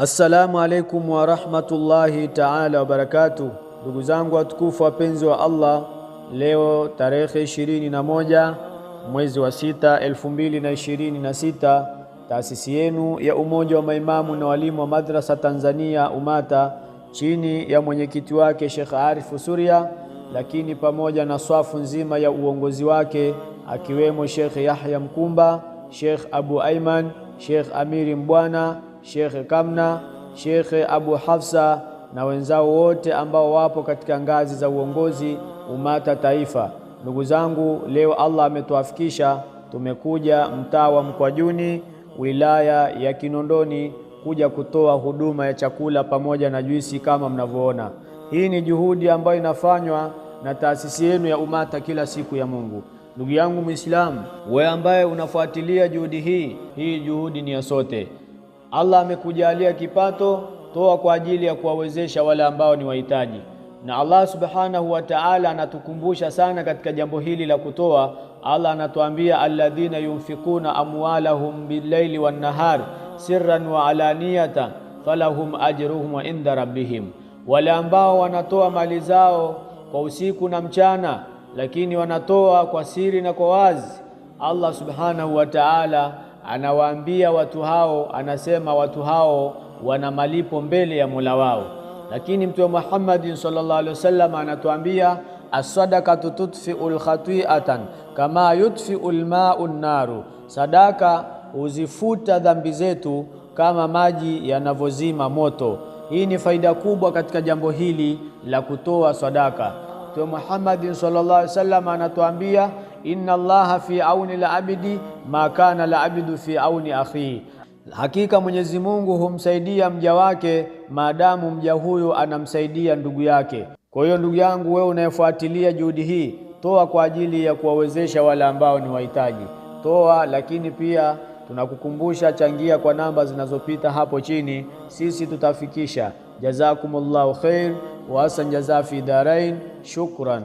Assalamu alaikum wa rahmatullahi ta'ala wa barakatuh. Ndugu zangu watukufu wapenzi wa Allah, leo tarehe 21 mwezi wa 6 2026, taasisi yenu ya Umoja wa Maimamu na Walimu wa Madrasa Tanzania Umata chini ya mwenyekiti wake Sheikh Arif Suria, lakini pamoja na swafu nzima ya uongozi wake akiwemo Sheikh Yahya Mkumba, Sheikh Abu Aiman, Sheikh Amiri Mbwana, Sheikh Kamna, Sheikh Abu Hafsa na wenzao wote ambao wapo katika ngazi za uongozi Umata Taifa. Ndugu zangu, leo Allah ametuafikisha, tumekuja mtaa wa Mkwajuni, wilaya ya Kinondoni, kuja kutoa huduma ya chakula pamoja na juisi kama mnavyoona. Hii ni juhudi ambayo inafanywa na taasisi yenu ya Umata kila siku ya Mungu. Ndugu yangu Muislamu, wewe ambaye unafuatilia juhudi hii juhudi ni ya sote. Allah amekujalia kipato, toa kwa ajili ya kuwawezesha wale ambao ni wahitaji. Na Allah subhanahu wa ta'ala anatukumbusha sana katika jambo hili la kutoa. Allah anatuambia, alladhina yunfikuna amwalahum bil-laili wan-nahar sirran wa alaniyatan falahum ajruhum inda rabbihim, wale ambao wanatoa mali zao kwa usiku na mchana, lakini wanatoa kwa siri na kwa wazi. Allah subhanahu wa ta'ala anawaambia watu hao, anasema watu hao wana malipo mbele ya Mola wao. Lakini Mtume Muhammad sallallahu alaihi wasallam anatuambia, as-sadaqatu tudfi'ul khati'atan kama yudfi'ul ma'u an-naru, sadaka huzifuta dhambi zetu kama maji yanavozima moto. Hii ni faida kubwa katika jambo hili la kutoa sadaka. Mtume Muhammad sallallahu alaihi wasallam anatuambia, inna Allaha fi auni al-abdi ma kana al-abdu fi auni akhihi, hakika Mwenyezi Mungu humsaidia mja wake maadamu mja huyo anamsaidia ndugu yake. Kwa hiyo ndugu yangu, wewe unayefuatilia juhudi hii, toa kwa ajili ya kuwawezesha wale ambao ni wahitaji. Toa, lakini pia tunakukumbusha, changia kwa namba zinazopita hapo chini, sisi tutafikisha. Jazakumullahu khair wa hasan jazaa fi darain. Shukran.